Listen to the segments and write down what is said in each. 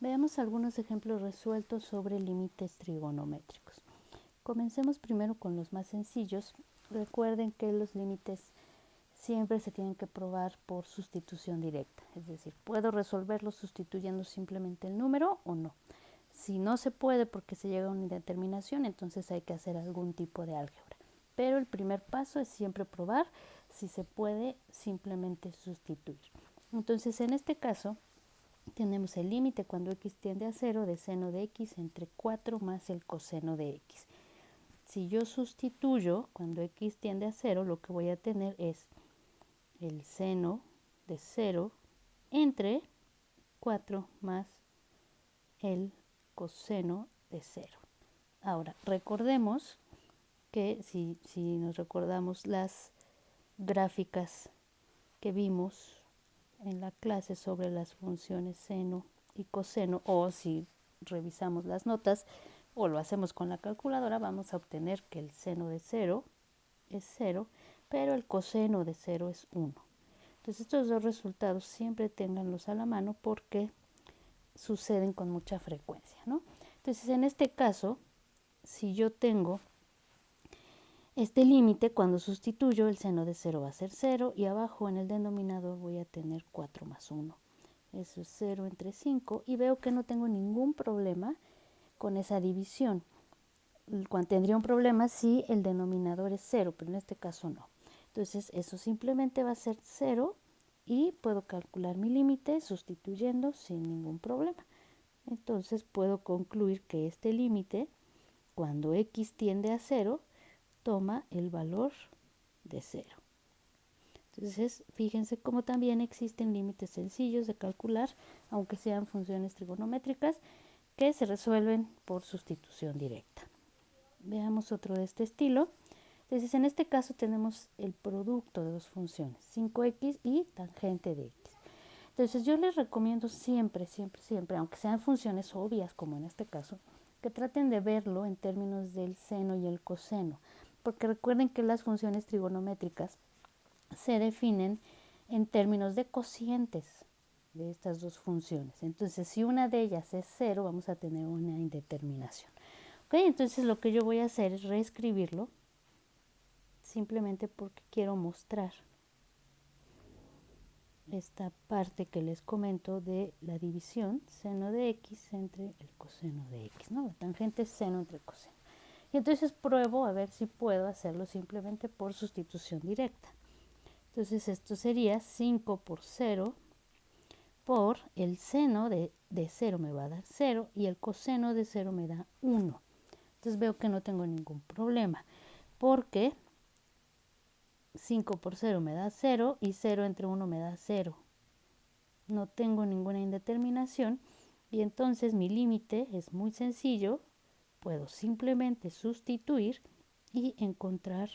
Veamos algunos ejemplos resueltos sobre límites trigonométricos. Comencemos primero con los más sencillos. Recuerden que los límites siempre se tienen que probar por sustitución directa, es decir, puedo resolverlo sustituyendo simplemente el número o no. Si no se puede porque se llega a una indeterminación, entonces hay que hacer algún tipo de álgebra. Pero el primer paso es siempre probar, si se puede simplemente sustituir. Entonces en este caso tenemos el límite cuando x tiende a 0 de seno de x entre 4 más el coseno de x. Si yo sustituyo cuando x tiende a 0, lo que voy a tener es el seno de 0 entre 4 más el coseno de 0. Ahora, recordemos que si nos recordamos las gráficas que vimos en la clase sobre las funciones seno y coseno, o si revisamos las notas o lo hacemos con la calculadora, vamos a obtener que el seno de 0 es 0, pero el coseno de 0 es 1. Entonces estos dos resultados siempre ténganlos a la mano porque suceden con mucha frecuencia, ¿no? Entonces en este caso, si yo tengo este límite, cuando sustituyo, el seno de 0 va a ser 0 y abajo en el denominador voy a tener 4 más 1. Eso es 0 entre 5 y veo que no tengo ningún problema con esa división. Cuando tendría un problema si el denominador es 0, pero en este caso no. Entonces eso simplemente va a ser 0 y puedo calcular mi límite sustituyendo sin ningún problema. Entonces puedo concluir que este límite, cuando x tiende a 0, toma el valor de 0. Entonces, fíjense cómo también existen límites sencillos de calcular, aunque sean funciones trigonométricas, que se resuelven por sustitución directa. Veamos otro de este estilo. Entonces, en este caso tenemos el producto de dos funciones, 5x y tangente de x. Entonces, yo les recomiendo siempre, aunque sean funciones obvias, como en este caso, que traten de verlo en términos del seno y el coseno, porque recuerden que las funciones trigonométricas se definen en términos de cocientes de estas dos funciones. Entonces, si una de ellas es 0, vamos a tener una indeterminación. ¿Okay? Entonces, lo que yo voy a hacer es reescribirlo, simplemente porque quiero mostrar esta parte que les comento de la división seno de x entre el coseno de x, ¿no? La tangente es seno entre coseno. Y entonces pruebo a ver si puedo hacerlo simplemente por sustitución directa. Entonces esto sería 5 por 0 por el seno de 0 me va a dar 0 y el coseno de 0 me da 1. Entonces veo que no tengo ningún problema porque 5 por 0 me da 0 y 0 entre 1 me da 0. No tengo ninguna indeterminación y entonces mi límite es muy sencillo. Puedo simplemente sustituir y encontrar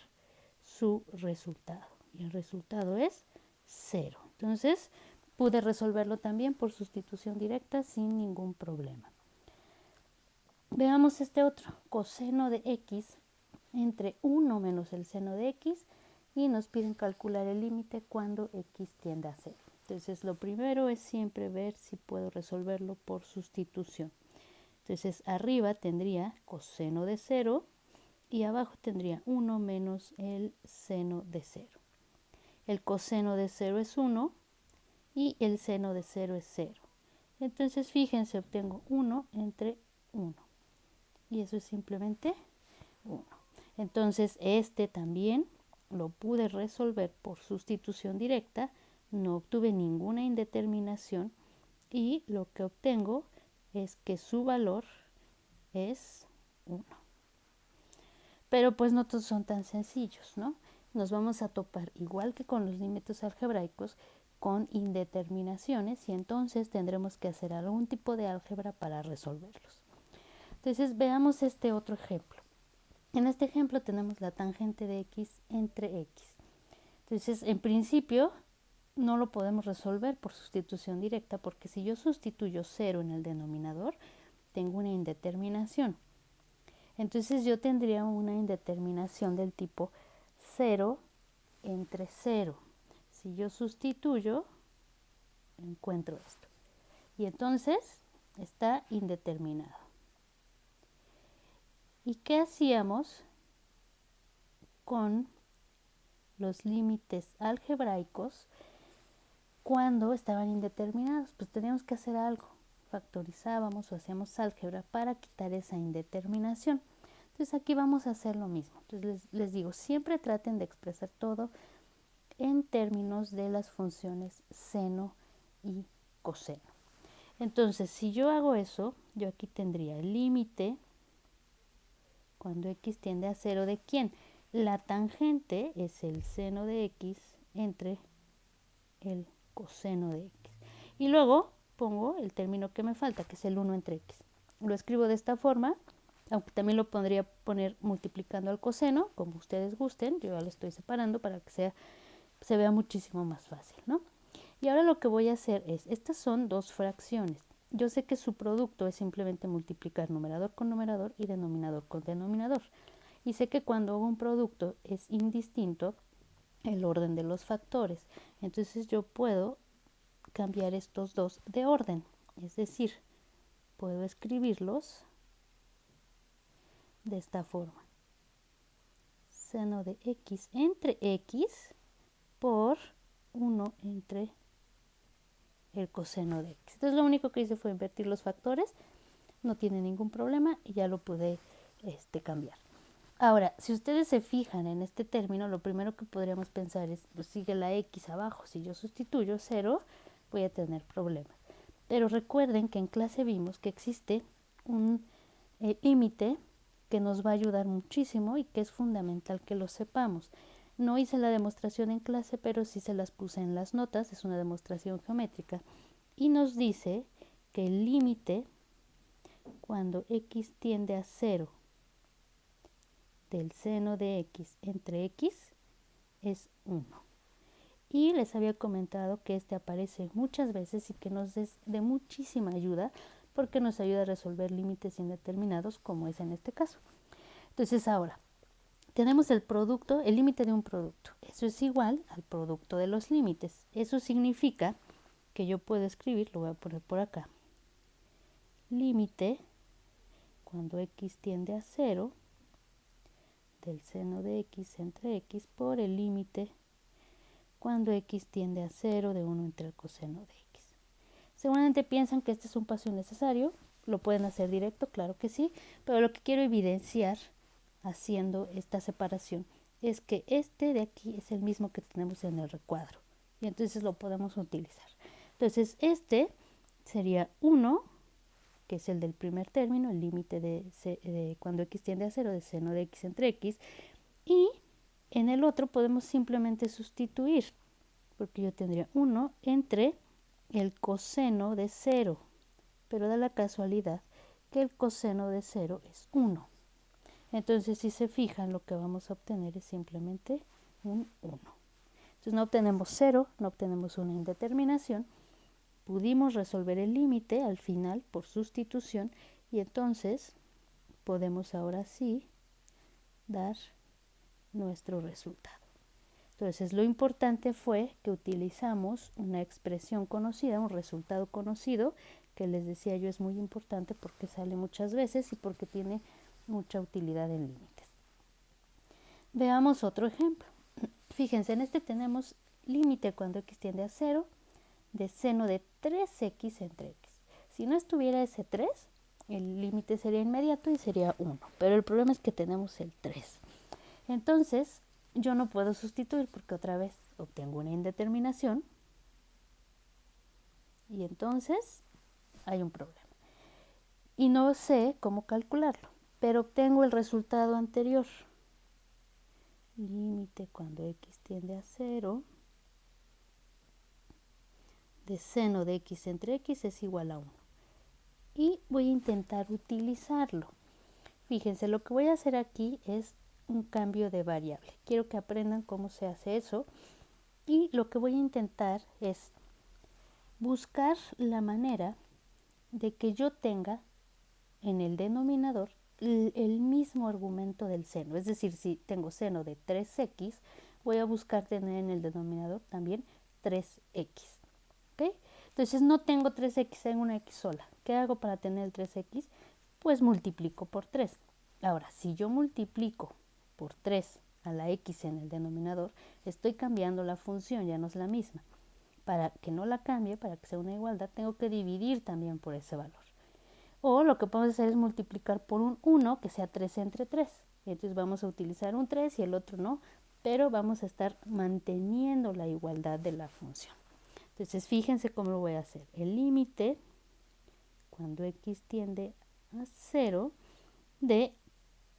su resultado. Y el resultado es 0. Entonces pude resolverlo también por sustitución directa sin ningún problema. Veamos este otro, coseno de x entre 1 menos el seno de x y nos piden calcular el límite cuando x tiende a 0. Entonces lo primero es siempre ver si puedo resolverlo por sustitución. Entonces arriba tendría coseno de 0 y abajo tendría 1 menos el seno de 0. El coseno de 0 es 1 y el seno de 0 es 0. Entonces fíjense, obtengo 1 entre 1 y eso es simplemente 1. Entonces este también lo pude resolver por sustitución directa, no obtuve ninguna indeterminación y lo que obtengo es que su valor es 1. Pero pues no todos son tan sencillos, ¿no? Nos vamos a topar, igual que con los límites algebraicos, con indeterminaciones y entonces tendremos que hacer algún tipo de álgebra para resolverlos. Entonces veamos este otro ejemplo. En este ejemplo tenemos la tangente de x entre x. Entonces en principio no lo podemos resolver por sustitución directa porque si yo sustituyo 0 en el denominador tengo una indeterminación. Entonces yo tendría una indeterminación del tipo 0 entre 0. Si yo sustituyo, encuentro esto. Y entonces está indeterminado. ¿Y qué hacíamos con los límites algebraicos cuando estaban indeterminados? Pues teníamos que hacer algo, factorizábamos o hacíamos álgebra para quitar esa indeterminación. Entonces aquí vamos a hacer lo mismo. Entonces les digo, siempre traten de expresar todo en términos de las funciones seno y coseno. Entonces, si yo hago eso, yo aquí tendría el límite cuando x tiende a 0 de ¿quién? La tangente es el seno de x entre el coseno de x. Y luego pongo el término que me falta, que es el 1 entre x. Lo escribo de esta forma, aunque también lo podría poner multiplicando al coseno, como ustedes gusten. Yo ya lo estoy separando para que se vea muchísimo más fácil, ¿no? Y ahora lo que voy a hacer es, estas son dos fracciones. Yo sé que su producto es simplemente multiplicar numerador con numerador y denominador con denominador. Y sé que cuando hago un producto es indistinto el orden de los factores. Entonces yo puedo cambiar estos dos de orden. Es decir, puedo escribirlos de esta forma. Seno de x entre x por 1 entre el coseno de x. Entonces lo único que hice fue invertir los factores, no tiene ningún problema y ya lo pude cambiar. Ahora, si ustedes se fijan en este término, lo primero que podríamos pensar es, pues sigue la x abajo, si yo sustituyo 0, voy a tener problemas. Pero recuerden que en clase vimos que existe un límite que nos va a ayudar muchísimo y que es fundamental que lo sepamos. No hice la demostración en clase, pero sí se las puse en las notas, es una demostración geométrica. Y nos dice que el límite cuando x tiende a 0 del seno de x entre x es 1. Y les había comentado que este aparece muchas veces y que nos es de muchísima ayuda porque nos ayuda a resolver límites indeterminados como es en este caso. Entonces ahora, tenemos el producto, el límite de un producto. Eso es igual al producto de los límites. Eso significa que yo puedo escribir, lo voy a poner por acá, límite cuando x tiende a 0 del seno de x entre x por el límite cuando x tiende a 0 de 1 entre el coseno de x. Seguramente piensan que este es un paso innecesario, lo pueden hacer directo, claro que sí, pero lo que quiero evidenciar haciendo esta separación es que este de aquí es el mismo que tenemos en el recuadro y entonces lo podemos utilizar. Entonces este sería 1, que es el del primer término, el límite de cuando x tiende a 0 de seno de x entre x, y en el otro podemos simplemente sustituir, porque yo tendría 1 entre el coseno de 0, pero da la casualidad que el coseno de 0 es 1. Entonces, si se fijan, lo que vamos a obtener es simplemente un 1. Entonces, no obtenemos 0, no obtenemos una indeterminación. Pudimos resolver el límite al final por sustitución y entonces podemos ahora sí dar nuestro resultado. Entonces, lo importante fue que utilizamos una expresión conocida, un resultado conocido, que les decía yo es muy importante porque sale muchas veces y porque tiene mucha utilidad en límites. Veamos otro ejemplo. Fíjense, en este tenemos límite cuando x tiende a 0 de seno de 3x entre x. Si no estuviera ese 3, el límite sería inmediato y sería 1, pero el problema es que tenemos el 3. Entonces, yo no puedo sustituir porque otra vez obtengo una indeterminación y entonces hay un problema. Y no sé cómo calcularlo, pero obtengo el resultado anterior. Límite cuando x tiende a 0 de seno de x entre x es igual a 1. Y voy a intentar utilizarlo. Fíjense, lo que voy a hacer aquí es un cambio de variable. Quiero que aprendan cómo se hace eso. Y lo que voy a intentar es buscar la manera de que yo tenga en el denominador el mismo argumento del seno. Es decir, si tengo seno de 3x, voy a buscar tener en el denominador también 3x. ¿Okay? Entonces no tengo 3x en una x sola. ¿Qué hago para tener el 3x? Pues multiplico por 3. Ahora, si yo multiplico por 3 a la x en el denominador, estoy cambiando la función, ya no es la misma. Para que no la cambie, para que sea una igualdad, tengo que dividir también por ese valor. O lo que podemos hacer es multiplicar por un 1 que sea 3 entre 3. Entonces vamos a utilizar un 3 y el otro no, pero vamos a estar manteniendo la igualdad de la función. Entonces fíjense cómo lo voy a hacer. El límite, cuando x tiende a 0, de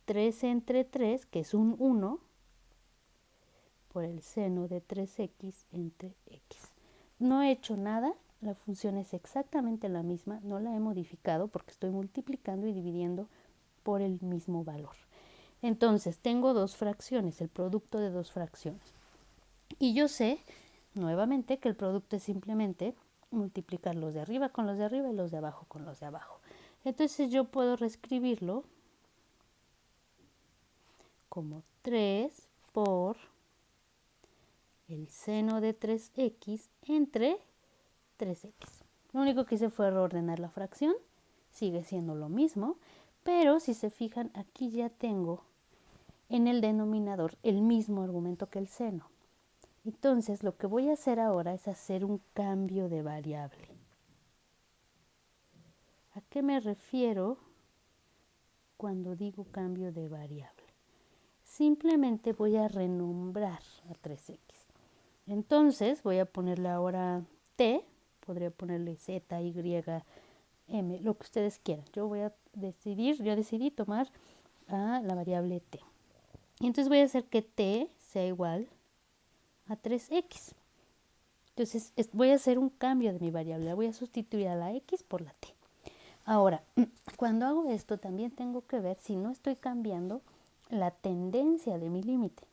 3 entre 3, que es un 1, por el seno de 3x entre x. No he hecho nada, la función es exactamente la misma, no la he modificado porque estoy multiplicando y dividiendo por el mismo valor. Entonces tengo dos fracciones, el producto de dos fracciones. Y yo sé, nuevamente, que el producto es simplemente multiplicar los de arriba con los de arriba y los de abajo con los de abajo. Entonces yo puedo reescribirlo como 3 por el seno de 3x entre 3x. Lo único que hice fue reordenar la fracción, sigue siendo lo mismo, pero si se fijan, aquí ya tengo en el denominador el mismo argumento que el seno. Entonces, lo que voy a hacer ahora es hacer un cambio de variable. ¿A qué me refiero cuando digo cambio de variable? Simplemente voy a renombrar a 3x. Entonces, voy a ponerle ahora t, podría ponerle z, y, m, lo que ustedes quieran. Yo decidí tomar a la variable t. Y entonces voy a hacer que t sea igual a 3x. Entonces voy a hacer un cambio de mi variable. La voy a sustituir a la x por la t. Ahora, cuando hago esto también tengo que ver si no estoy cambiando la tendencia de mi límite.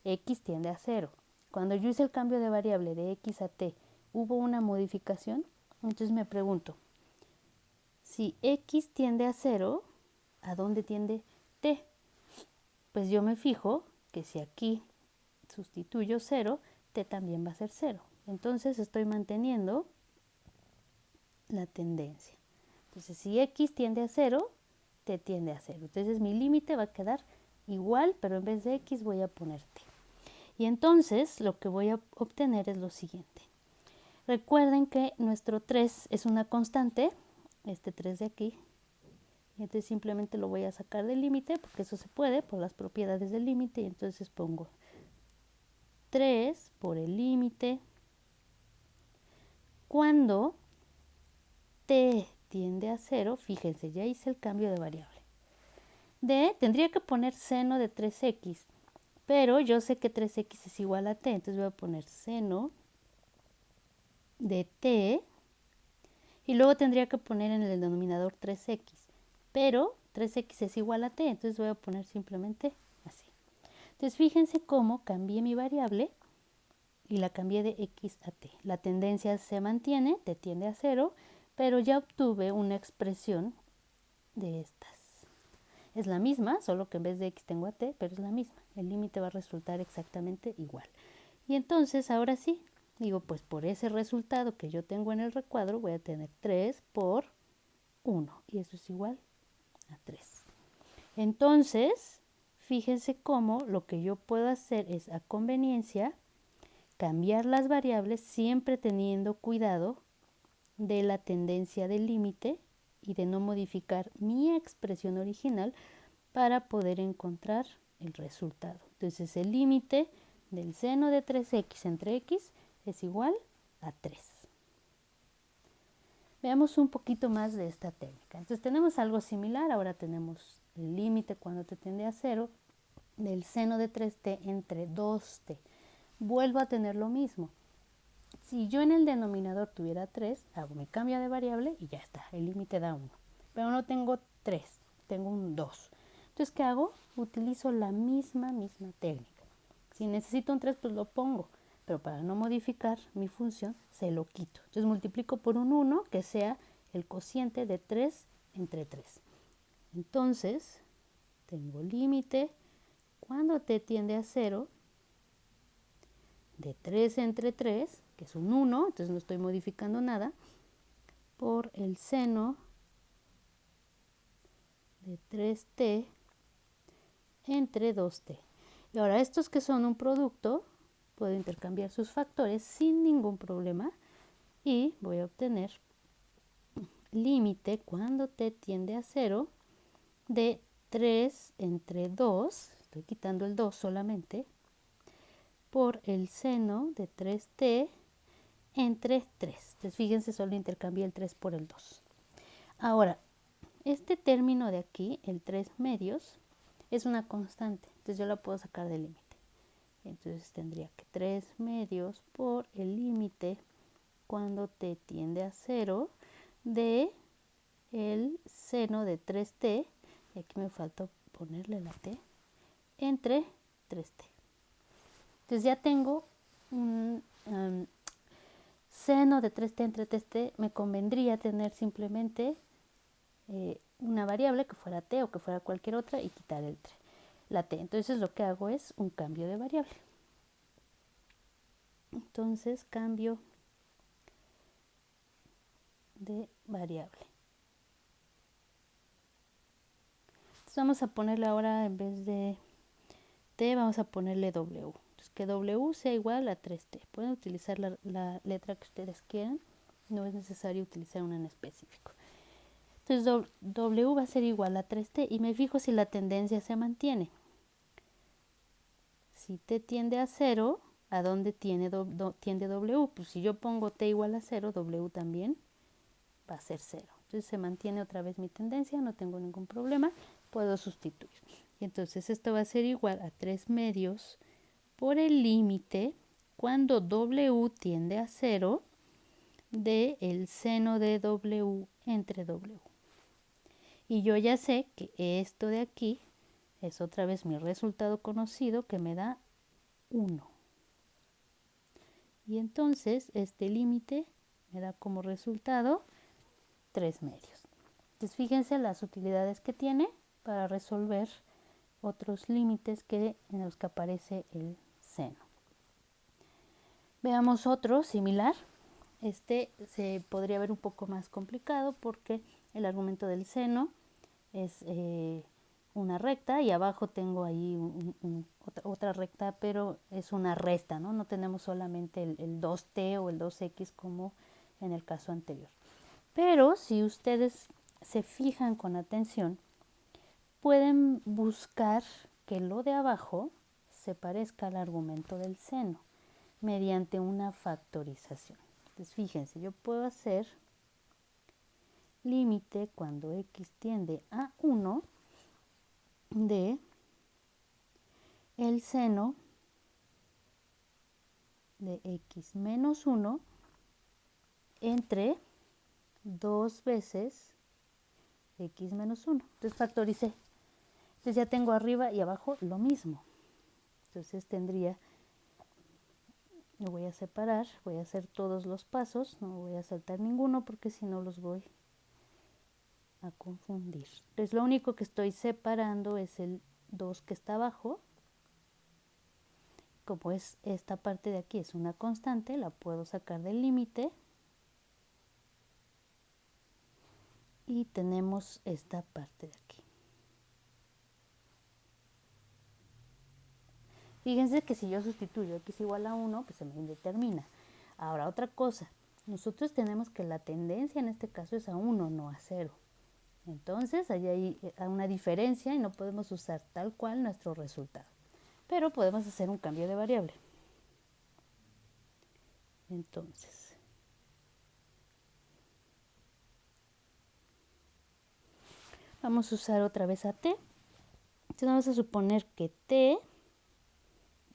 X tiende a 0. Cuando yo hice el cambio de variable de x a t, ¿hubo una modificación? Entonces me pregunto, si x tiende a 0, ¿a dónde tiende t? Pues yo me fijo que si aquí sustituyo 0, t también va a ser 0. Entonces estoy manteniendo la tendencia. Entonces si x tiende a 0, t tiende a 0. Entonces mi límite va a quedar igual, pero en vez de x voy a poner t. Y entonces lo que voy a obtener es lo siguiente. Recuerden que nuestro 3 es una constante, este 3 de aquí. Y entonces simplemente lo voy a sacar del límite, porque eso se puede por las propiedades del límite. Y entonces pongo 3 por el límite cuando t tiende a 0, fíjense, ya hice el cambio de variable. Tendría que poner seno de 3x, pero yo sé que 3x es igual a t, entonces voy a poner seno de t, y luego tendría que poner en el denominador 3x, pero 3x es igual a t, entonces voy a poner simplemente así. Entonces fíjense cómo cambié mi variable y la cambié de x a t. La tendencia se mantiene, t tiende a 0, pero ya obtuve una expresión de estas. Es la misma, solo que en vez de x tengo a t, pero es la misma. El límite va a resultar exactamente igual. Y entonces, ahora sí, digo, pues por ese resultado que yo tengo en el recuadro, voy a tener 3 por 1. Y eso es igual a 3. Entonces, fíjense cómo lo que yo puedo hacer es, a conveniencia, cambiar las variables siempre teniendo cuidado de la tendencia del límite y de no modificar mi expresión original para poder encontrar el resultado. Entonces el límite del seno de 3x entre x es igual a 3. Veamos un poquito más de esta técnica. Entonces tenemos algo similar, ahora tenemos el límite cuando t tiende a 0 del seno de 3t entre 2t. Vuelvo a tener lo mismo. Si yo en el denominador tuviera 3, hago mi cambio de variable y ya está, el límite da 1. Pero no tengo 3, tengo un 2. Entonces, ¿qué hago? Utilizo la misma técnica. Si necesito un 3, pues lo pongo. Pero para no modificar mi función, se lo quito. Entonces multiplico por un 1, que sea el cociente de 3 entre 3. Entonces, tengo límite cuando t tiende a 0 de 3 entre 3, que es un 1, entonces no estoy modificando nada, por el seno de 3t entre 2t. Y ahora estos que son un producto, puedo intercambiar sus factores sin ningún problema y voy a obtener límite cuando t tiende a 0 de 3 entre 2, estoy quitando el 2 solamente, por el seno de 3t entre 3. Entonces fíjense, solo intercambié el 3 por el 2. Ahora, este término de aquí, el 3 medios, es una constante, entonces yo la puedo sacar del límite. Entonces tendría que 3 medios por el límite cuando t tiende a 0 de el seno de 3t, y aquí me falta ponerle la t, entre 3t. Entonces ya tengo un seno de 3t entre 3t, me convendría tener simplemente una variable que fuera t o que fuera cualquier otra y quitar la t. Entonces lo que hago es un cambio de variable. Entonces cambio de variable. Entonces vamos a ponerle ahora, en vez de t, vamos a ponerle w. Entonces que w sea igual a 3t. Pueden utilizar la letra que ustedes quieran, no es necesario utilizar una en específico. Entonces w va a ser igual a 3t y me fijo si la tendencia se mantiene. Si t tiende a 0, ¿a dónde tiende w? Pues si yo pongo t igual a 0, w también va a ser 0. Entonces se mantiene otra vez mi tendencia, no tengo ningún problema, puedo sustituir. Y entonces esto va a ser igual a 3 medios por el límite cuando w tiende a 0 de el seno de w entre w. Y yo ya sé que esto de aquí es otra vez mi resultado conocido que me da 1. Y entonces este límite me da como resultado 3 medios. Entonces fíjense las utilidades que tiene para resolver otros límites en los que aparece el seno. Veamos otro similar. Este se podría ver un poco más complicado porque el argumento del seno es una recta y abajo tengo ahí otra recta, pero es una resta, ¿no? No tenemos solamente el 2t o el 2x como en el caso anterior. Pero si ustedes se fijan con atención, pueden buscar que lo de abajo se parezca al argumento del seno mediante una factorización. Entonces fíjense, yo puedo hacer límite cuando x tiende a 1 de el seno de x menos 1 entre 2 veces x menos 1. Entonces factoricé. Entonces ya tengo arriba y abajo lo mismo. Entonces lo voy a separar, voy a hacer todos los pasos, no voy a saltar ninguno porque si no los voy a confundir. Entonces lo único que estoy separando es el 2 que está abajo. Como es esta parte de aquí es una constante, la puedo sacar del límite. Y tenemos esta parte de aquí. Fíjense que si yo sustituyo x igual a 1, pues se me indetermina. Ahora otra cosa, nosotros tenemos que la tendencia en este caso es a 1, no a 0. Entonces ahí hay una diferencia y no podemos usar tal cual nuestro resultado. Pero podemos hacer un cambio de variable. Entonces, vamos a usar otra vez a t. Entonces vamos a suponer que t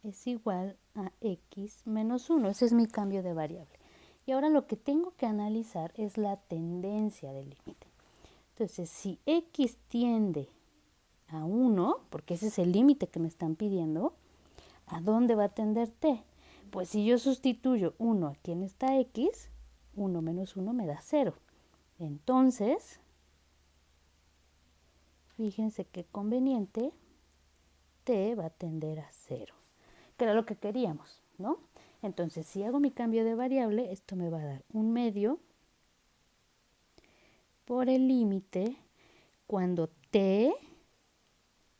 es igual a x menos 1. Ese es mi cambio de variable. Y ahora lo que tengo que analizar es la tendencia del límite. Entonces, si x tiende a 1, porque ese es el límite que me están pidiendo, ¿a dónde va a tender t? Pues si yo sustituyo 1 aquí en esta x, 1 menos 1 me da 0. Entonces, fíjense qué conveniente, t va a tender a 0, que era lo que queríamos, ¿no? Entonces, si hago mi cambio de variable, esto me va a dar 1/2 por el límite cuando t,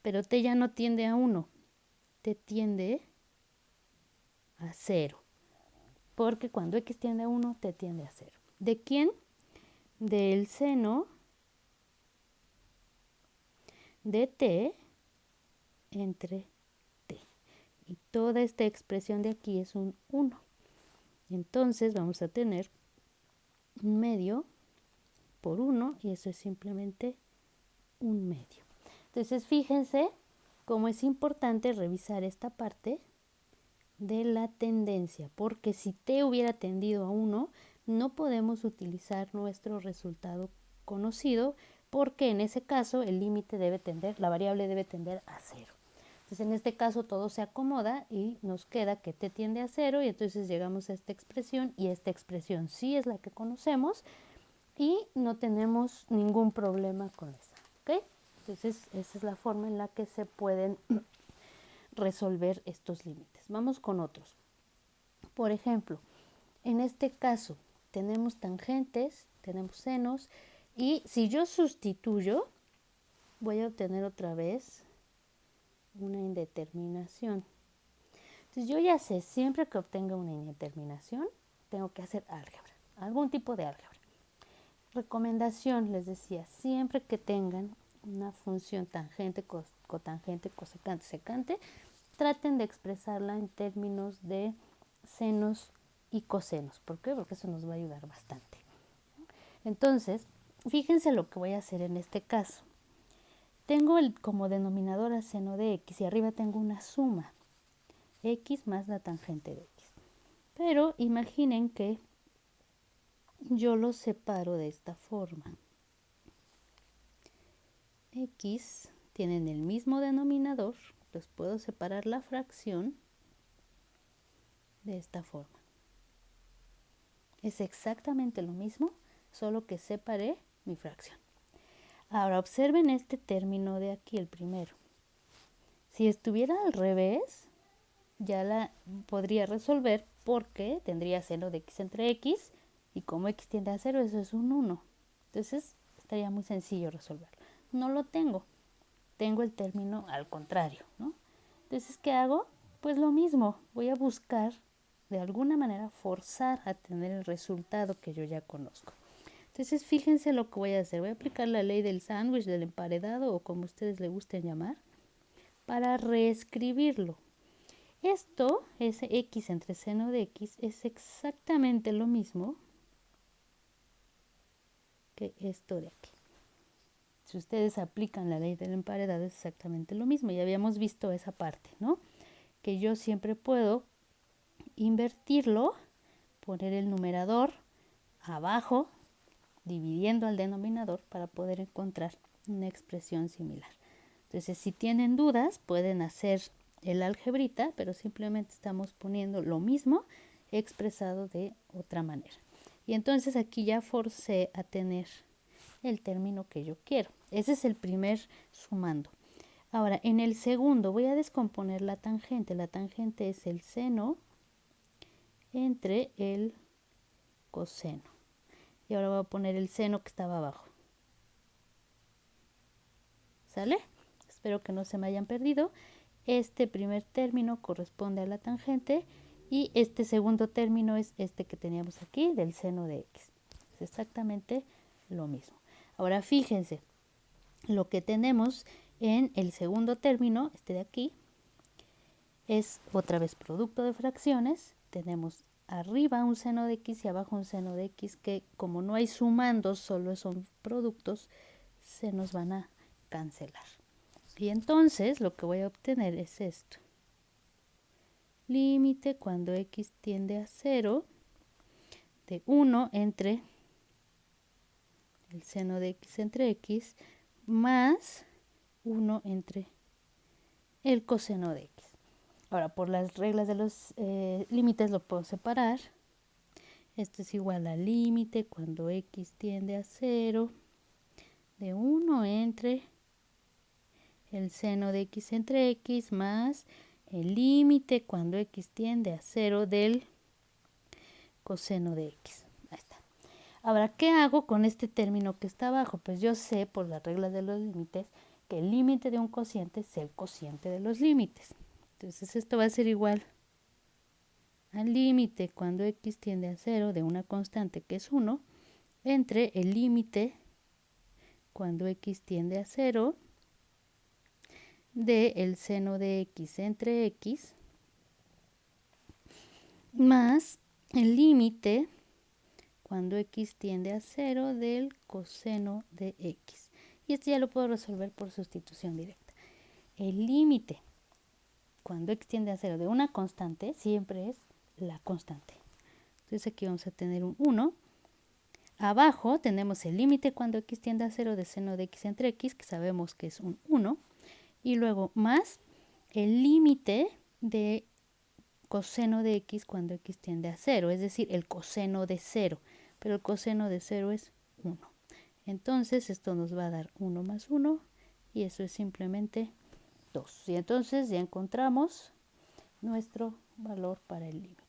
pero t ya no tiende a 1, t tiende a 0. Porque cuando x tiende a 1, t tiende a 0. ¿De quién? Del seno de t entre t. Y toda esta expresión de aquí es un 1. Entonces vamos a tener 1/2 por 1 y eso es simplemente 1/2. Entonces fíjense cómo es importante revisar esta parte de la tendencia, porque si t hubiera tendido a 1, no podemos utilizar nuestro resultado conocido, porque en ese caso el límite debe tender, la variable debe tender a 0. Entonces en este caso todo se acomoda y nos queda que t tiende a 0 y entonces llegamos a esta expresión y esta expresión sí es la que conocemos y no tenemos ningún problema con esa, ¿ok? Entonces esa es la forma en la que se pueden resolver estos límites. Vamos con otros. Por ejemplo, en este caso tenemos tangentes, tenemos senos y si yo sustituyo voy a obtener otra vez una indeterminación. Entonces yo ya sé, siempre que obtenga una indeterminación tengo que hacer álgebra, algún tipo de álgebra. Recomendación, les decía, siempre que tengan una función tangente, cotangente, cosecante, secante, traten de expresarla en términos de senos y cosenos. ¿Por qué? Porque eso nos va a ayudar bastante. Entonces, fíjense lo que voy a hacer en este caso. Tengo como denominador a seno de x y arriba tengo una suma, x más la tangente de x. Pero imaginen que yo lo separo de esta forma. X tienen el mismo denominador, entonces puedo separar la fracción de esta forma. Es exactamente lo mismo, solo que separé mi fracción. Ahora observen este término de aquí, el primero. Si estuviera al revés, ya la podría resolver porque tendría seno de x entre x y como x tiende a 0, eso es un 1. Entonces estaría muy sencillo resolverlo. No lo tengo. Tengo el término al contrario, ¿no? Entonces, ¿qué hago? Pues lo mismo. Voy a buscar, de alguna manera, forzar a tener el resultado que yo ya conozco. Entonces, fíjense lo que voy a hacer. Voy a aplicar la ley del sándwich, del emparedado, o como ustedes le gusten llamar, para reescribirlo. Esto, ese x entre seno de x, es exactamente lo mismo que esto de aquí. Si ustedes aplican la ley del emparedado es exactamente lo mismo. Ya habíamos visto esa parte, ¿no? Que yo siempre puedo invertirlo, poner el numerador abajo, dividiendo al denominador para poder encontrar una expresión similar. Entonces, si tienen dudas, pueden hacer el algebrita, pero simplemente estamos poniendo lo mismo expresado de otra manera. Y entonces aquí ya forcé a tener el término que yo quiero. Ese es el primer sumando. Ahora, en el segundo voy a descomponer la tangente. La tangente es el seno entre el coseno. Y ahora voy a poner el seno que estaba abajo. ¿Sale? Espero que no se me hayan perdido. Este primer término corresponde a la tangente y este segundo término es este que teníamos aquí del seno de x. Es exactamente lo mismo. Ahora fíjense, lo que tenemos en el segundo término, este de aquí, es otra vez producto de fracciones. Tenemos arriba un seno de x y abajo un seno de x que como no hay sumandos, solo son productos, se nos van a cancelar. Y entonces lo que voy a obtener es esto. Límite cuando x tiende a 0 de 1 entre el seno de x entre x más 1 entre el coseno de x. Ahora, por las reglas de los límites lo puedo separar. Esto es igual al límite cuando x tiende a 0 de 1 entre el seno de x entre x más el límite cuando x tiende a 0 del coseno de x. Ahí está. Ahora, ¿qué hago con este término que está abajo? Pues yo sé por las reglas de los límites que el límite de un cociente es el cociente de los límites. Entonces esto va a ser igual al límite cuando x tiende a 0 de una constante que es 1 entre el límite cuando x tiende a 0 de el seno de x entre x más el límite cuando x tiende a 0 del coseno de x. Y esto ya lo puedo resolver por sustitución directa. El límite cuando x tiende a 0 de una constante siempre es la constante. Entonces aquí vamos a tener un 1. Abajo tenemos el límite cuando x tiende a 0 de seno de x entre x, que sabemos que es un 1. Y luego más el límite de coseno de x cuando x tiende a 0, es decir, el coseno de 0. Pero el coseno de 0 es 1. Entonces esto nos va a dar 1 más 1 y eso es simplemente 2. Y entonces ya encontramos nuestro valor para el límite.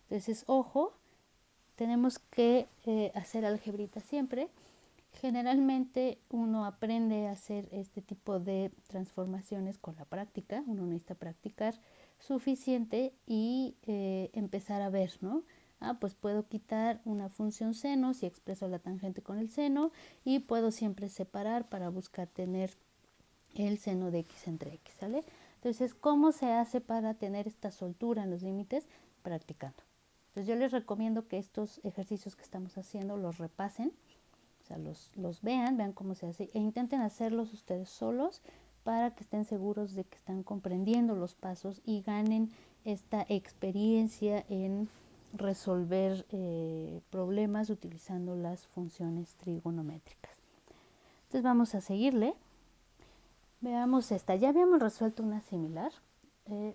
Entonces, ojo, tenemos que hacer algebrita siempre. Generalmente uno aprende a hacer este tipo de transformaciones con la práctica. Uno necesita practicar suficiente y empezar a ver, ¿no? Pues puedo quitar una función seno si expreso la tangente con el seno y puedo siempre separar para buscar tener el seno de x entre x, ¿sale? Entonces, ¿cómo se hace para tener esta soltura en los límites? Practicando. Entonces, yo les recomiendo que estos ejercicios que estamos haciendo los repasen, o sea, los vean cómo se hace e intenten hacerlos ustedes solos para que estén seguros de que están comprendiendo los pasos y ganen esta experiencia en resolver problemas utilizando las funciones trigonométricas. Entonces vamos a seguirle. Veamos esta. Ya habíamos resuelto una similar,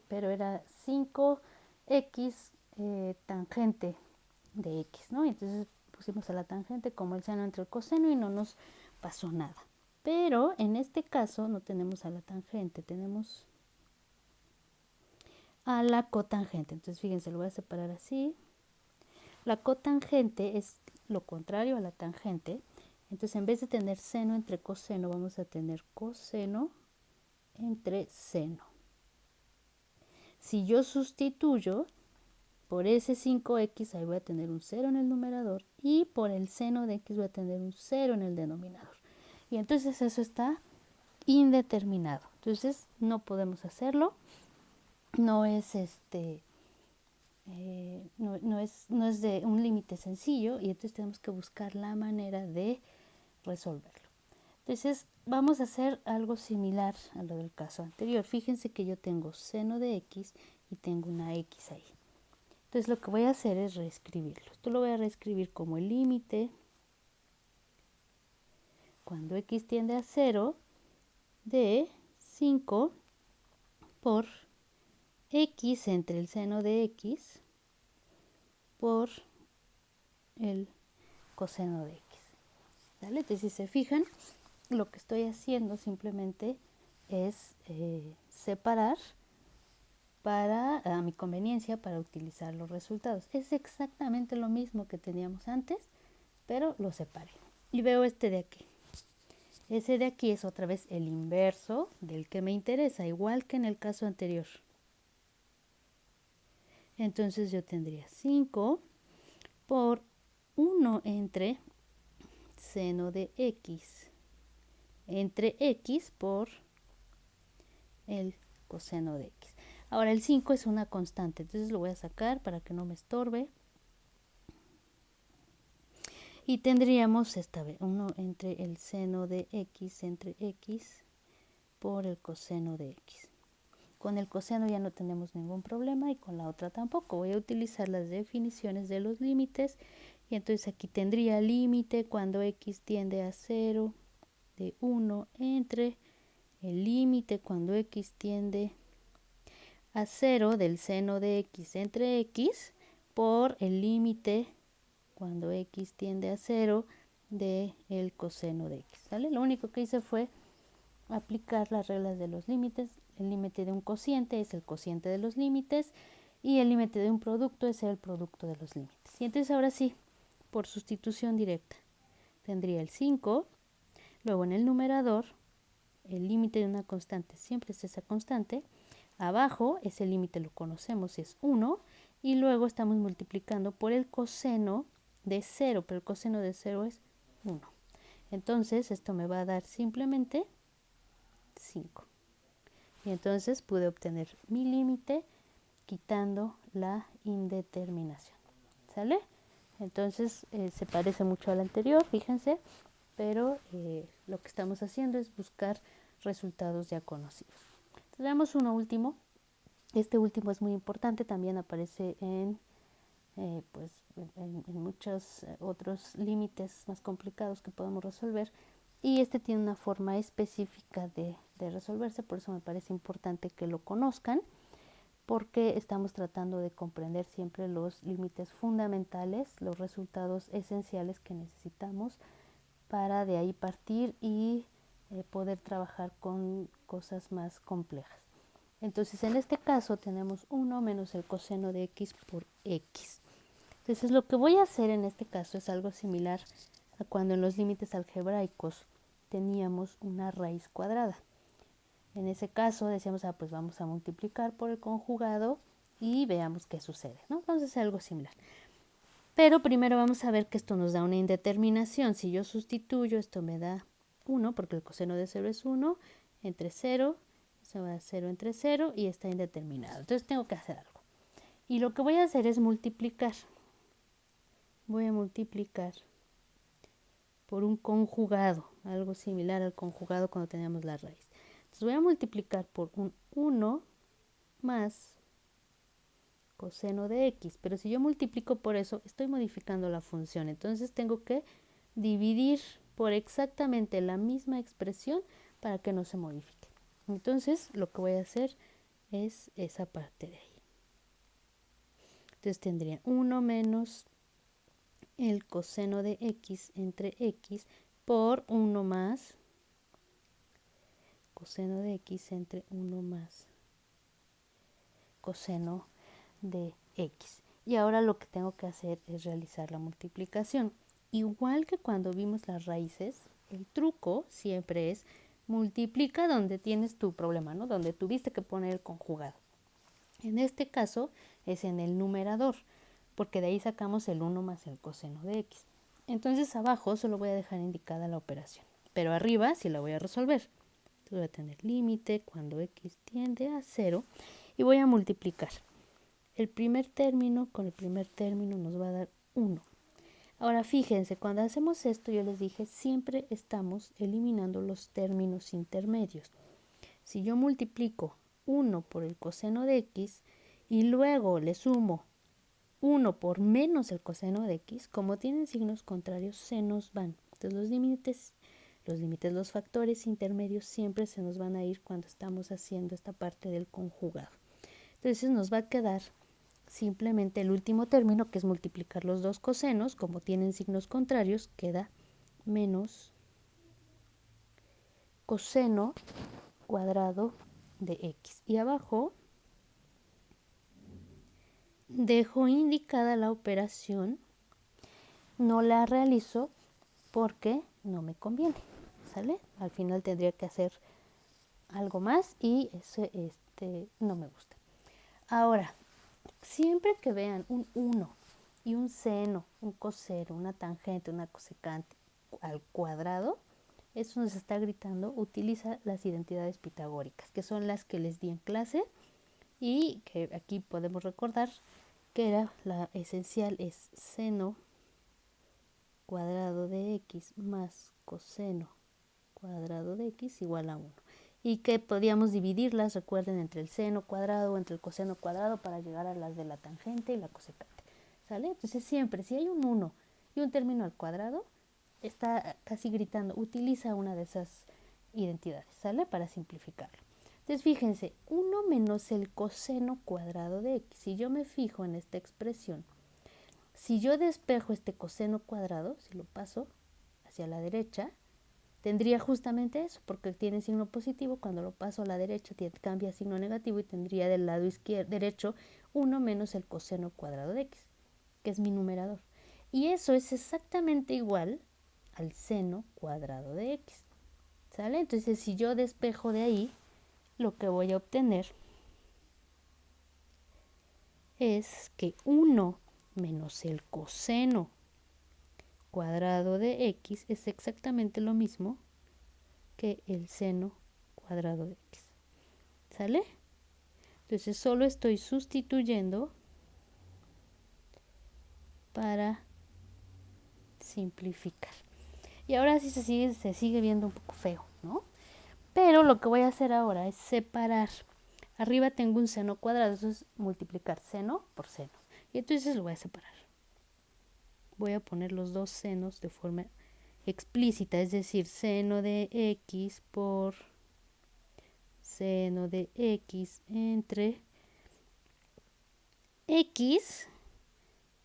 pero era 5x tangente de x, ¿no? Entonces pusimos a la tangente como el seno entre el coseno y no nos pasó nada. Pero en este caso no tenemos a la tangente, tenemos a la cotangente. Entonces fíjense, lo voy a separar así. La cotangente es lo contrario a la tangente. Entonces en vez de tener seno entre coseno, vamos a tener coseno entre seno. Si yo sustituyo por ese 5x, ahí voy a tener un 0 en el numerador y por el seno de x voy a tener un 0 en el denominador. Y entonces eso está indeterminado. Entonces no podemos hacerlo. No es no es de un límite sencillo y entonces tenemos que buscar la manera de resolverlo. Entonces vamos a hacer algo similar a lo del caso anterior. Fíjense que yo tengo seno de x y tengo una x ahí. Entonces lo que voy a hacer es reescribirlo. Esto lo voy a reescribir como el límite cuando x tiende a 0 de 5 por x entre el seno de x por el coseno de x. ¿Vale? Entonces si se fijan, lo que estoy haciendo simplemente es separar a mi conveniencia para utilizar los resultados. Es exactamente lo mismo que teníamos antes, pero lo separé. Y veo este de aquí. Ese de aquí es otra vez el inverso del que me interesa, igual que en el caso anterior. Entonces yo tendría 5 por 1 entre seno de x entre x por el coseno de x. Ahora el 5 es una constante, entonces lo voy a sacar para que no me estorbe. Y tendríamos esta vez 1 entre el seno de x entre x por el coseno de x. Con el coseno ya no tenemos ningún problema y con la otra tampoco. Voy a utilizar las definiciones de los límites y entonces aquí tendría límite cuando x tiende a 0 de 1 entre el límite cuando x tiende a 0 del seno de x entre x por el límite cuando x tiende a 0 de el coseno de x. ¿Sale? Lo único que hice fue aplicar las reglas de los límites. El límite de un cociente es el cociente de los límites y el límite de un producto es el producto de los límites. Y entonces ahora sí, por sustitución directa, tendría el 5, luego en el numerador, el límite de una constante siempre es esa constante, abajo ese límite lo conocemos, es 1, y luego estamos multiplicando por el coseno de 0, pero el coseno de 0 es 1. Entonces esto me va a dar simplemente 5. Y entonces pude obtener mi límite quitando la indeterminación. ¿Sale? Entonces se parece mucho al anterior, fíjense, pero lo que estamos haciendo es buscar resultados ya conocidos. Entonces, veamos uno último. Este último es muy importante, también aparece en muchos otros límites más complicados que podemos resolver, y este tiene una forma específica de resolverse, por eso me parece importante que lo conozcan, porque estamos tratando de comprender siempre los límites fundamentales, los resultados esenciales que necesitamos para de ahí partir y poder trabajar con cosas más complejas. Entonces, en este caso tenemos 1 menos el coseno de x por x. Entonces, lo que voy a hacer en este caso es algo similar a cuando en los límites algebraicos teníamos una raíz cuadrada. En ese caso decíamos, pues vamos a multiplicar por el conjugado y veamos qué sucede, ¿no? Vamos a hacer algo similar. Pero primero vamos a ver que esto nos da una indeterminación. Si yo sustituyo, esto me da 1, porque el coseno de 0 es 1, entre 0, se va a 0 entre 0 y está indeterminado. Entonces tengo que hacer algo. Y lo que voy a hacer es multiplicar. Voy a multiplicar por un conjugado, algo similar al conjugado cuando teníamos la raíz. Entonces voy a multiplicar por un 1 más coseno de x, pero si yo multiplico por eso, estoy modificando la función, entonces tengo que dividir por exactamente la misma expresión para que no se modifique. Entonces lo que voy a hacer es esa parte de ahí. Entonces tendría 1 menos el coseno de x entre x por 1 más coseno de x entre 1 más coseno de x. Y ahora lo que tengo que hacer es realizar la multiplicación. Igual que cuando vimos las raíces, el truco siempre es multiplica donde tienes tu problema, ¿no? Donde tuviste que poner el conjugado. En este caso es en el numerador, porque de ahí sacamos el 1 más el coseno de x. Entonces abajo solo voy a dejar indicada la operación, pero arriba sí la voy a resolver. Entonces voy a tener límite cuando x tiende a 0 y voy a multiplicar. El primer término con el primer término nos va a dar 1. Ahora fíjense, cuando hacemos esto yo les dije, siempre estamos eliminando los términos intermedios. Si yo multiplico 1 por el coseno de x y luego le sumo 1 por menos el coseno de x, como tienen signos contrarios, se nos van. Entonces los factores intermedios siempre se nos van a ir cuando estamos haciendo esta parte del conjugado. Entonces nos va a quedar simplemente el último término, que es multiplicar los dos cosenos, como tienen signos contrarios, queda menos coseno cuadrado de x. Y abajo dejo indicada la operación, no la realizo porque no me conviene, ¿sale? Al final tendría que hacer algo más y ese no me gusta. Ahora, siempre que vean un 1 y un seno, un coseno, una tangente, una cosecante al cuadrado, eso nos está gritando, utiliza las identidades pitagóricas, que son las que les di en clase y que aquí podemos recordar que era la esencial, es seno cuadrado de x más coseno cuadrado de x igual a 1. Y que podíamos dividirlas, recuerden, entre el seno cuadrado o entre el coseno cuadrado para llegar a las de la tangente y la cosecante. ¿Sale? Entonces siempre, si hay un 1 y un término al cuadrado, está casi gritando, utiliza una de esas identidades, ¿sale? Para simplificarlo. Entonces fíjense, 1 menos el coseno cuadrado de x. Si yo me fijo en esta expresión, si yo despejo este coseno cuadrado, si lo paso hacia la derecha, tendría justamente eso, porque tiene signo positivo, cuando lo paso a la derecha cambia a signo negativo y tendría del lado derecho 1 menos el coseno cuadrado de x. que es mi numerador. Y eso es exactamente igual al seno cuadrado de x. ¿Sale? Entonces, si yo despejo de ahí, lo que voy a obtener es que 1 menos el coseno cuadrado de x es exactamente lo mismo que el seno cuadrado de x. ¿Sale? Entonces solo estoy sustituyendo para simplificar. Y ahora sí se sigue viendo un poco feo, ¿no? Pero lo que voy a hacer ahora es separar. Arriba tengo un seno cuadrado, eso es multiplicar seno por seno. Y entonces lo voy a separar. Voy a poner los dos senos de forma explícita, es decir, seno de x por seno de x entre x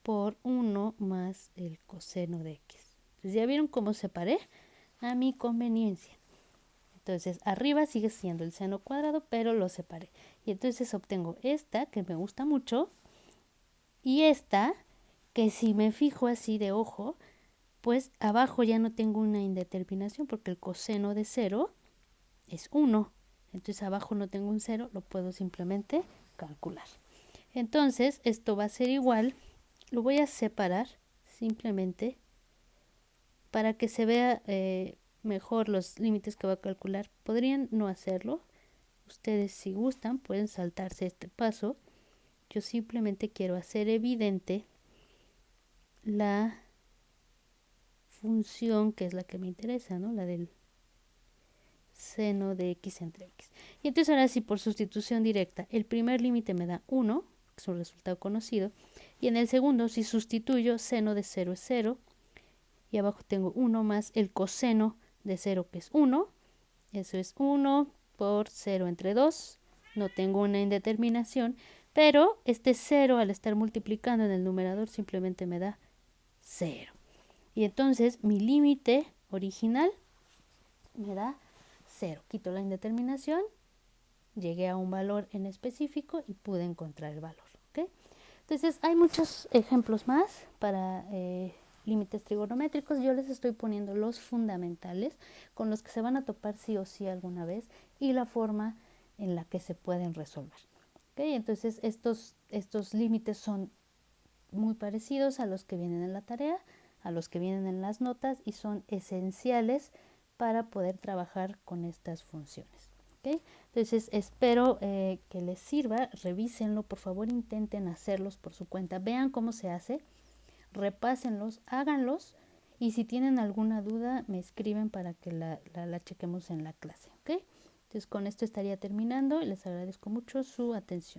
por 1 más el coseno de x. Entonces, ¿ya vieron cómo separé? A mi conveniencia. Entonces, arriba sigue siendo el seno cuadrado, pero lo separé. Y entonces obtengo esta, que me gusta mucho, y esta, que si me fijo así de ojo, pues abajo ya no tengo una indeterminación, porque el coseno de 0 es 1. Entonces, abajo no tengo un 0, lo puedo simplemente calcular. Entonces, esto va a ser igual, lo voy a separar simplemente para que se vea mejor los límites que va a calcular. Podrían no hacerlo. Ustedes, si gustan, pueden saltarse este paso. Yo simplemente quiero hacer evidente la función que es la que me interesa, ¿no? La del seno de x entre x. Y entonces ahora sí, por sustitución directa, el primer límite me da 1, que es un resultado conocido, y en el segundo, si sustituyo, seno de 0 es 0, y abajo tengo 1 más el coseno de 0, que es 1, eso es 1 por 0 entre 2, no tengo una indeterminación, pero este 0 al estar multiplicando en el numerador simplemente me da 0. Y entonces mi límite original me da 0. Quito la indeterminación, llegué a un valor en específico y pude encontrar el valor. ¿Okay? Entonces hay muchos ejemplos más para límites trigonométricos. Yo les estoy poniendo los fundamentales con los que se van a topar sí o sí alguna vez y la forma en la que se pueden resolver. ¿Okay? Entonces estos límites son muy parecidos a los que vienen en la tarea, a los que vienen en las notas y son esenciales para poder trabajar con estas funciones. ¿Okay? Entonces espero que les sirva, revísenlo, por favor intenten hacerlos por su cuenta, vean cómo se hace, repásenlos, háganlos y si tienen alguna duda me escriben para que la chequemos en la clase. ¿Okay? Entonces con esto estaría terminando y les agradezco mucho su atención.